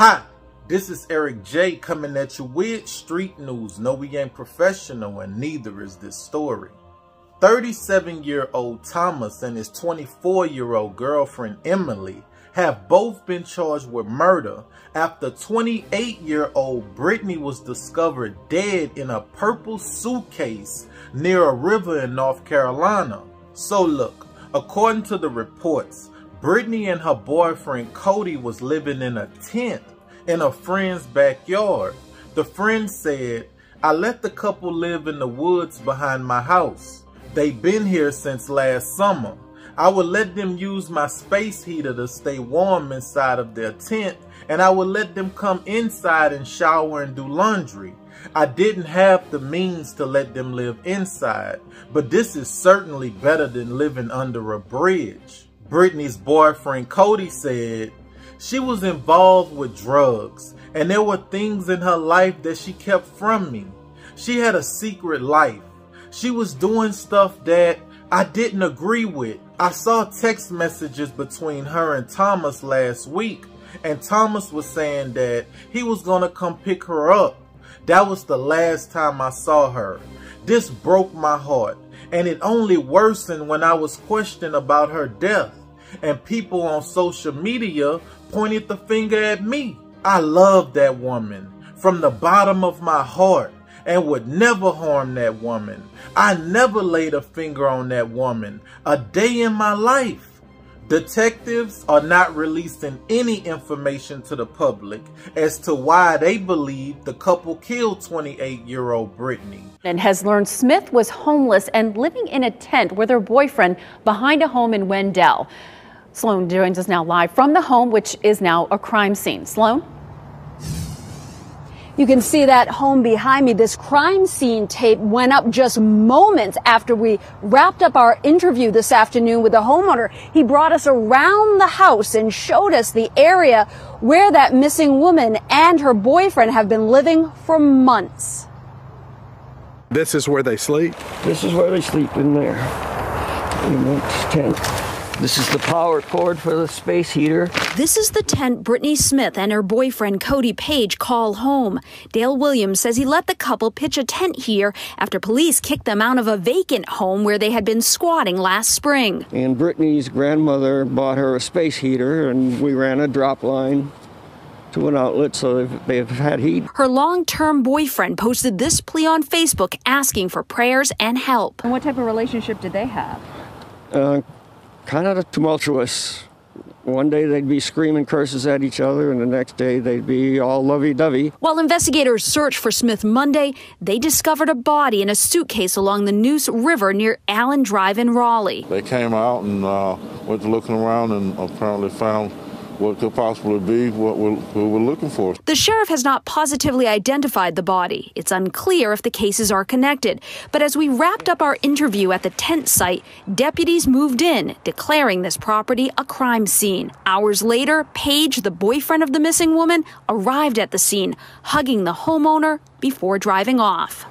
Hi, this is Eric J coming at you with street news. No, we ain't professional and neither is this story. 37-year-old Thomas and his 24-year-old girlfriend Emily have both been charged with murder after 28-year-old Brittany was discovered dead in a purple suitcase near a river in North Carolina. So look, according to the reports, Brittany and her boyfriend Cody was living in a tent in a friend's backyard. The friend said, "I let the couple live in the woods behind my house. They've been here since last summer. I would let them use my space heater to stay warm inside of their tent, and I would let them come inside and shower and do laundry. I didn't have the means to let them live inside, but this is certainly better than living under a bridge." Brittany's boyfriend Cody said, "She was involved with drugs, and there were things in her life that she kept from me. She had a secret life. She was doing stuff that I didn't agree with. I saw text messages between her and Thomas last week, and Thomas was saying that he was going to come pick her up. That was the last time I saw her. This broke my heart, and it only worsened when I was questioned about her death, and people on social media pointed the finger at me. I love that woman from the bottom of my heart and would never harm that woman. I never laid a finger on that woman a day in my life." Detectives are not releasing any information to the public as to why they believe the couple killed 28-year-old Brittany. And has learned Smith was homeless and living in a tent with her boyfriend behind a home in Wendell. Sloan joins us now live from the home, which is now a crime scene. Sloan? You can see that home behind me. This crime scene tape went up just moments after we wrapped up our interview this afternoon with the homeowner. He brought us around the house and showed us the area where that missing woman and her boyfriend have been living for months. This is where they sleep? This is where they sleep, in there, in this tent. This is the power cord for the space heater. This is the tent Brittany Smith and her boyfriend Cody Page call home. Dale Williams says he let the couple pitch a tent here after police kicked them out of a vacant home where they had been squatting last spring. And Brittany's grandmother bought her a space heater, and we ran a drop line to an outlet, so they've had heat. Her long-term boyfriend posted this plea on Facebook asking for prayers and help. And what type of relationship did they have? Kind of tumultuous. One day they'd be screaming curses at each other, and the next day they'd be all lovey-dovey. While investigators searched for Smith Monday, they discovered a body in a suitcase along the Neuse River near Allen Drive in Raleigh. They came out and went looking around and apparently found what could possibly be what we were looking for. The sheriff has not positively identified the body. It's unclear if the cases are connected. But as we wrapped up our interview at the tent site, deputies moved in, declaring this property a crime scene. Hours later, Page, the boyfriend of the missing woman, arrived at the scene, hugging the homeowner before driving off.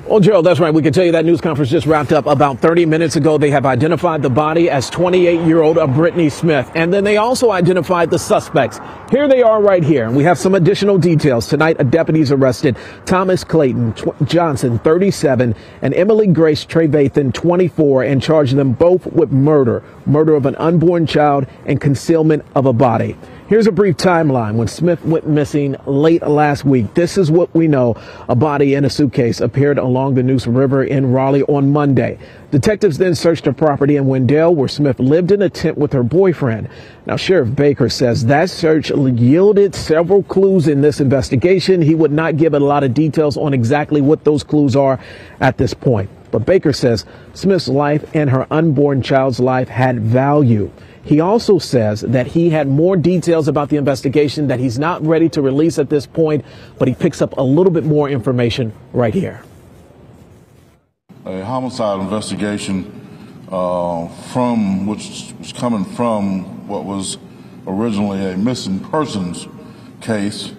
Well, Gerald, that's right. We can tell you that news conference just wrapped up about 30 minutes ago. They have identified the body as 28-year-old Brittany Smith. And then they also identified the suspects. Here they are right here. And we have some additional details. Tonight, a deputy's arrested Thomas Clayton Johnson, 37, and Emily Grace Trevathan, 24, and charged them both with murder of an unborn child and concealment of a body. Here's a brief timeline. When Smith went missing late last week, this is what we know. A body in a suitcase appeared along the Neuse River in Raleigh on Monday. Detectives then searched a property in Wendell where Smith lived in a tent with her boyfriend. Now, Sheriff Baker says that search yielded several clues in this investigation. He would not give a lot of details on exactly what those clues are at this point. But Baker says Smith's life and her unborn child's life had value. He also says that he had more details about the investigation that he's not ready to release at this point, but he picks up a little bit more information right here. A homicide investigation which was coming from what was originally a missing persons case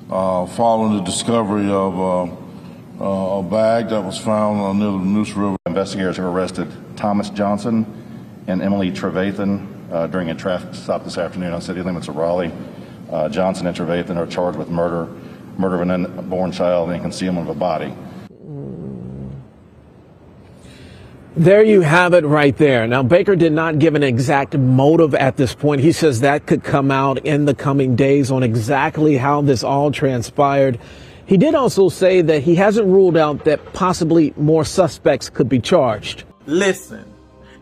following the discovery of a bag that was found near the Neuse River. Investigators have arrested Thomas Johnson and Emily Trevathan during a traffic stop this afternoon on city limits of Raleigh. Johnson and Trevathan are charged with murder of an unborn child, and concealment of a body. There you have it right there. Now, Baker did not give an exact motive at this point. He says that could come out in the coming days on exactly how this all transpired. He did also say that he hasn't ruled out that possibly more suspects could be charged. Listen,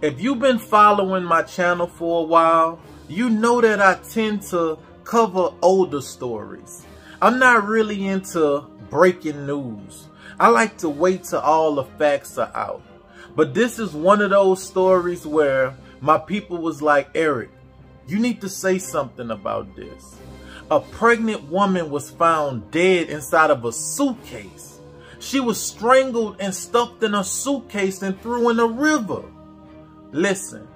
if you've been following my channel for a while, you know that I tend to cover older stories. I'm not really into breaking news. I like to wait till all the facts are out. But this is one of those stories where my people was like, Eric, you need to say something about this. A pregnant woman was found dead inside of a suitcase. She was strangled and stuffed in a suitcase and threw in a river. Listen,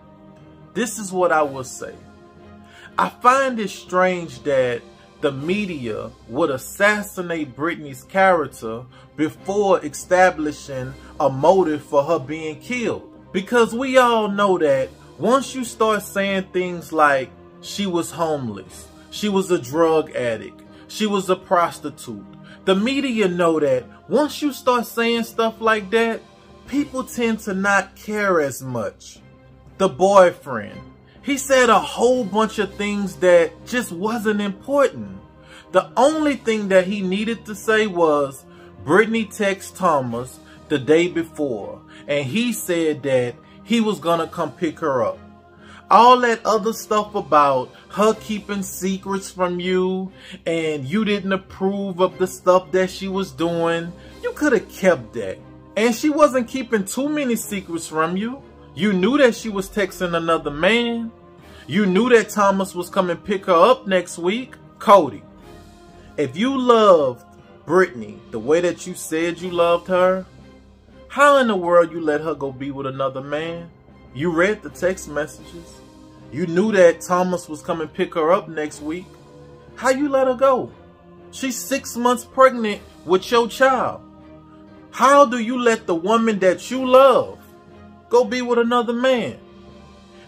this is what I will say. I find it strange that the media would assassinate Brittany's character before establishing a motive for her being killed. Because we all know that once you start saying things like she was homeless, she was a drug addict, she was a prostitute, the media know that once you start saying stuff like that, people tend to not care as much. The boyfriend, he said a whole bunch of things that just wasn't important. The only thing that he needed to say was Brittany texted Thomas the day before, and he said that he was gonna come pick her up. All that other stuff about her keeping secrets from you and you didn't approve of the stuff that she was doing, you could have kept that. And she wasn't keeping too many secrets from you. You knew that she was texting another man. You knew that Thomas was coming pick her up next week. Cody, if you loved Brittany the way that you said you loved her, how in the world you let her go be with another man? You read the text messages. You knew that Thomas was coming pick her up next week. How you let her go? She's 6 months pregnant with your child. How do you let the woman that you love go be with another man?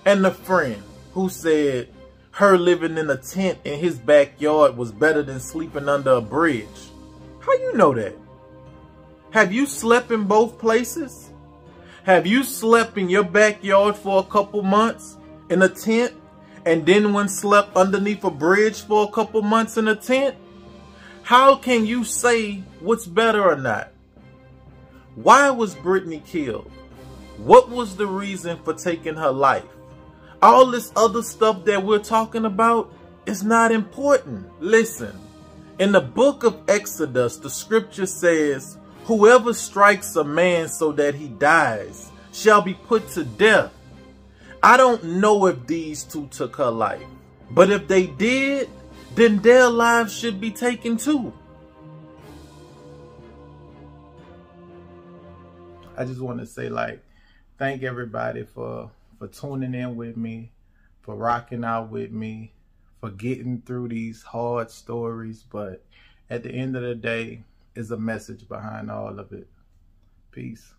And the friend who said her living in a tent in his backyard was better than sleeping under a bridge. How you know that? Have you slept in both places? Have you slept in your backyard for a couple months in a tent and then went slept underneath a bridge for a couple months in a tent? How can you say what's better or not? Why was Brittany killed? What was the reason for taking her life? All this other stuff that we're talking about is not important. Listen, in the book of Exodus, the scripture says, whoever strikes a man so that he dies shall be put to death. I don't know if these two took her life, but if they did, then their lives should be taken too. I just want to say, thank everybody for tuning in with me, for rocking out with me, for getting through these hard stories. But at the end of the day, is a message behind all of it. Peace.